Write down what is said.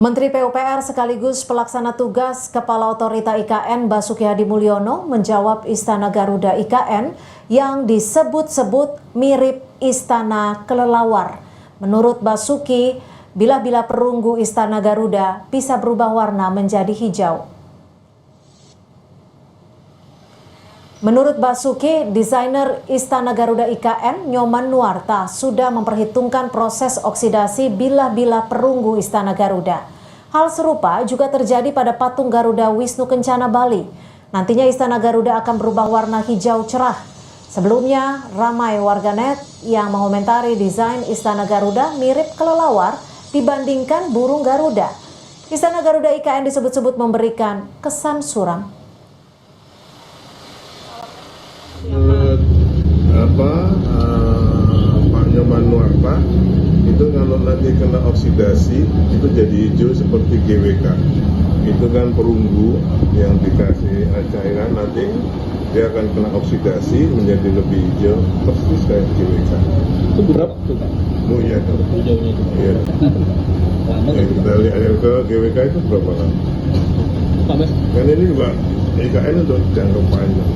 Menteri PUPR sekaligus pelaksana tugas Kepala Otorita IKN Basuki Hadi Mulyono menjawab Istana Garuda IKN yang disebut-sebut mirip Istana Kelelawar. Menurut Basuki, bila-bila perunggu Istana Garuda bisa berubah warna menjadi hijau. Menurut Basuki, desainer Istana Garuda IKN Nyoman Nuarta sudah memperhitungkan proses oksidasi bila-bila perunggu Istana Garuda. Hal serupa juga terjadi pada patung Garuda Wisnu Kencana Bali. Nantinya Istana Garuda akan berubah warna hijau cerah. Sebelumnya, ramai warganet yang mengomentari desain Istana Garuda mirip kelelawar dibandingkan burung Garuda. Istana Garuda IKN disebut-sebut memberikan kesan suram. Pak Nyoman Nuarta itu kalau nanti kena oksidasi itu jadi hijau seperti GWK. Itu kan perunggu yang dikasih cairan, nanti dia akan kena oksidasi menjadi lebih hijau persis kayak GWK. Itu berapa tuh Pak? Oh iya tuh. Hijaunya itu. Iya. Kita lihat ke GWK itu berapa lama? Pak Mas? Kan ini juga IKN untuk jangka panjang.